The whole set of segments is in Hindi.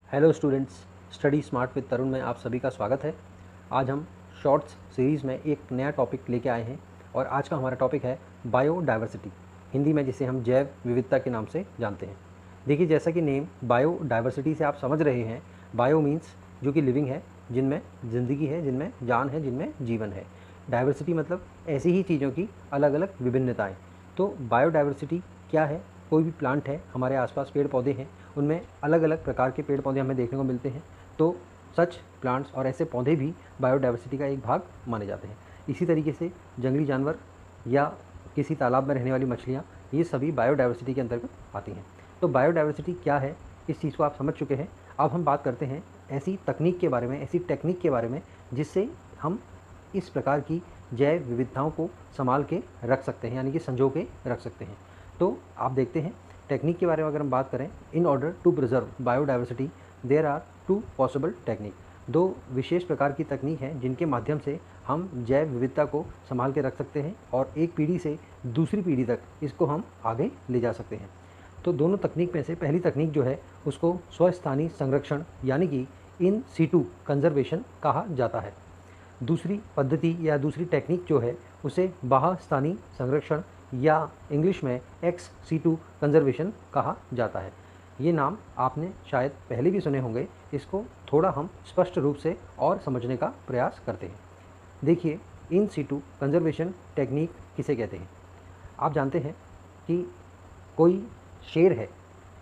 Hello students, study smart with Tarun में आप सभी का स्वागत है। आज हम शॉर्ट्स सीरीज़ में एक नया टॉपिक लेके आए हैं और आज का हमारा टॉपिक है बायोडाइवर्सिटी, हिंदी में जिसे हम जैव विविधता के नाम से जानते हैं। देखिए, जैसा कि नेम बायोडाइवर्सिटी से आप समझ रहे हैं, बायो मीन्स जो कि लिविंग है, जिनमें ज़िंदगी है, जिनमें जान है, जिनमें जीवन है। डाइवर्सिटी मतलब ऐसी ही चीज़ों की अलग अलग विभिन्नताएँ। तो बायोडाइवर्सिटी क्या है? कोई भी प्लांट है, हमारे आसपास पेड़ पौधे हैं, उनमें अलग अलग प्रकार के पेड़ पौधे हमें देखने को मिलते हैं। तो सच प्लांट्स और ऐसे पौधे भी बायोडाइवर्सिटी का एक भाग माने जाते हैं। इसी तरीके से जंगली जानवर या किसी तालाब में रहने वाली मछलियाँ, ये सभी बायोडाइवर्सिटी के अंतर्गत आती हैं। तो बायोडाइवर्सिटी क्या है, इस चीज़ को आप समझ चुके हैं। अब हम बात करते हैं ऐसी तकनीक के बारे में, ऐसी टेक्निक के बारे में जिससे हम इस प्रकार की जैव विविधताओं को संभाल के रख सकते हैं, यानी कि संजो के रख सकते हैं। तो आप देखते हैं टेक्निक के बारे में अगर हम बात करें, in order to preserve biodiversity there are two possible technique. दो विशेष प्रकार की तकनीक हैं जिनके माध्यम से हम जैव विविधता को संभाल के रख सकते हैं और एक पीढ़ी से दूसरी पीढ़ी तक इसको हम आगे ले जा सकते हैं। तो दोनों तकनीक में से पहली तकनीक जो है उसको स्वस्थानी संरक्षण यानी कि इन सीटू कंजर्वेशन कहा जाता है। दूसरी पद्धति या दूसरी टेक्निक जो है उसे बाह्य स्थानीय संरक्षण या इंग्लिश में एक्स सीटू कंजर्वेशन कहा जाता है। ये नाम आपने शायद पहले भी सुने होंगे। इसको थोड़ा हम स्पष्ट रूप से और समझने का प्रयास करते हैं। देखिए, इन सीटू कंजर्वेशन टेक्निक किसे कहते हैं? आप जानते हैं कि कोई शेर है,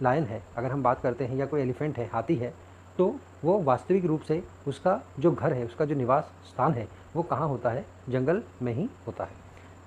लायन है, अगर हम बात करते हैं, या कोई एलिफेंट है, हाथी है, तो वो वास्तविक रूप से उसका जो घर है, उसका जो निवास स्थान है, वो कहाँ होता है? जंगल में ही होता है।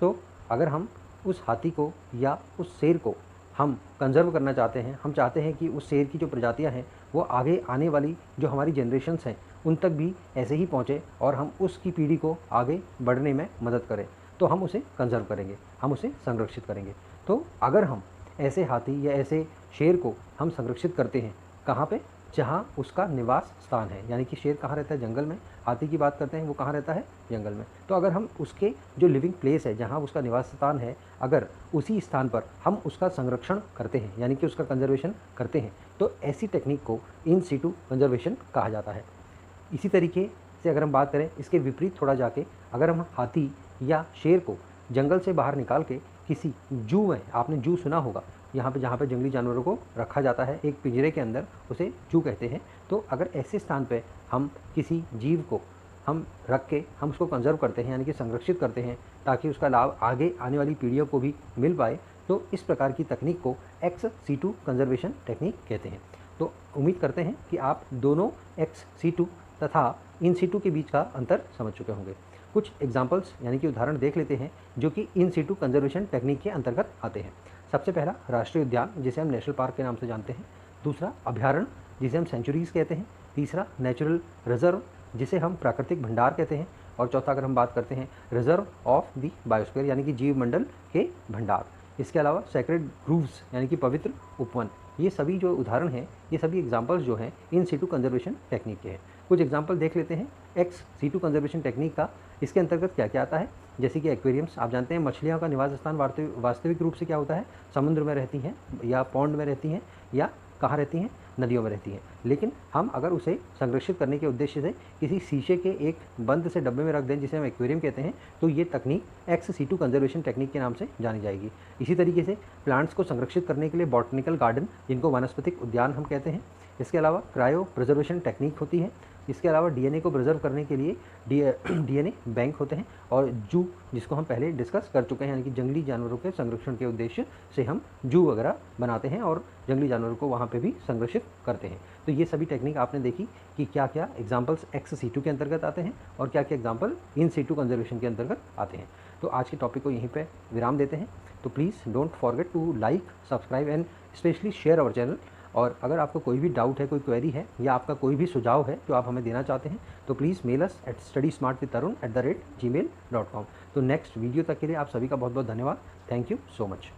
तो अगर हम उस हाथी को या उस शेर को हम कंजर्व करना चाहते हैं, हम चाहते हैं कि उस शेर की जो प्रजातियां हैं वो आगे आने वाली जो हमारी जनरेशन्स हैं उन तक भी ऐसे ही पहुँचे और हम उसकी पीढ़ी को आगे बढ़ने में मदद करें, तो हम उसे कंजर्व करेंगे, हम उसे संरक्षित करेंगे। तो अगर हम ऐसे हाथी या ऐसे शेर को हम संरक्षित करते हैं, कहाँ पे? जहाँ उसका निवास स्थान है, यानी कि शेर कहाँ रहता है? जंगल में। हाथी की बात करते हैं, वो कहाँ रहता है? जंगल में। तो अगर हम उसके जो लिविंग प्लेस है, जहाँ उसका निवास स्थान है, अगर उसी स्थान पर हम उसका संरक्षण करते हैं, यानी कि उसका कंजर्वेशन करते हैं, तो ऐसी टेक्निक को इन सीटू कंजर्वेशन कहा जाता है। इसी तरीके से अगर हम बात करें, इसके विपरीत थोड़ा जाके, अगर हम हाथी या शेर को जंगल से बाहर निकाल के किसी जू में, आपने जू सुना होगा, यहाँ पे जहाँ पे जंगली जानवरों को रखा जाता है एक पिंजरे के अंदर, उसे जू कहते हैं। तो अगर ऐसे स्थान पे हम किसी जीव को हम रख के हम उसको कंजर्व करते हैं, यानी कि संरक्षित करते हैं, ताकि उसका लाभ आगे आने वाली पीढ़ियों को भी मिल पाए, तो इस प्रकार की तकनीक को एक्स सीटू कंजर्वेशन टेक्निक कहते हैं। तो उम्मीद करते हैं कि आप दोनों एक्स सीटू तथा इन सीटू के बीच का अंतर समझ चुके होंगे। कुछ एग्जाम्पल्स यानी कि उदाहरण देख लेते हैं जो कि इन सीटू कंजर्वेशन टेक्निक के अंतर्गत आते हैं। सबसे पहला राष्ट्रीय उद्यान, जिसे हम नेशनल पार्क के नाम से जानते हैं। दूसरा अभ्यारण्य, जिसे हम सेंचुरीज़ कहते हैं। तीसरा नेचुरल रिजर्व, जिसे हम प्राकृतिक भंडार कहते हैं। और चौथा अगर हम बात करते हैं रिजर्व ऑफ द बायोस्फीयर, यानी कि जीव मंडल के भंडार। इसके अलावा सेक्रेड ग्रूव्स, यानी कि पवित्र उपवन। ये सभी जो उदाहरण हैं, ये सभी एग्जाम्पल्स जो हैं इन सीटू कंजर्वेशन टेक्निक के हैं। कुछ एग्जाम्पल देख लेते हैं एक्स सीटू कंजर्वेशन टेक्निक का। इसके अंतर्गत क्या क्या आता है? जैसे कि एक्वेरियम्स, आप जानते हैं मछलियों का निवास स्थान वास्तविक रूप से क्या होता है? समुद्र में रहती हैं या पॉन्ड में रहती हैं या कहाँ रहती हैं? नदियों में रहती हैं। लेकिन हम अगर उसे संरक्षित करने के उद्देश्य से किसी शीशे के एक बंद से डब्बे में रख दें, जिसे हम एक्वेरियम कहते हैं, तो ये तकनीक एक्स सीटू कंजर्वेशन टेक्निक के नाम से जानी जाएगी। इसी तरीके से प्लांट्स को संरक्षित करने के लिए बॉटनिकल गार्डन, जिनको वनस्पतिक उद्यान हम कहते हैं। इसके अलावा क्रायो प्रिजर्वेशन टेक्निक होती है। इसके अलावा डीएनए को प्रिजर्व करने के लिए डीएनए बैंक होते हैं। और जू, जिसको हम पहले डिस्कस कर चुके हैं, यानी कि जंगली जानवरों के संरक्षण के उद्देश्य से हम जू वगैरह बनाते हैं और जंगली जानवरों को वहाँ पे भी संरक्षित करते हैं। तो ये सभी टेक्निक आपने देखी कि क्या क्या एग्जाम्पल्स एक्स सीटू के अंतर्गत आते हैं और क्या क्या एग्जाम्पल इन सीटू कंजर्वेशन के अंतर्गत आते हैं। तो आज के टॉपिक को यहीं पर विराम देते हैं। तो please don't forget to like, subscribe and specially share our channel. और अगर आपको कोई भी डाउट है, कोई क्वेरी है, या आपका कोई भी सुझाव है जो आप हमें देना चाहते हैं, तो please mail us at studysmartwitharun@gmail.com। तो नेक्स्ट वीडियो तक के लिए आप सभी का बहुत बहुत धन्यवाद। Thank you so much.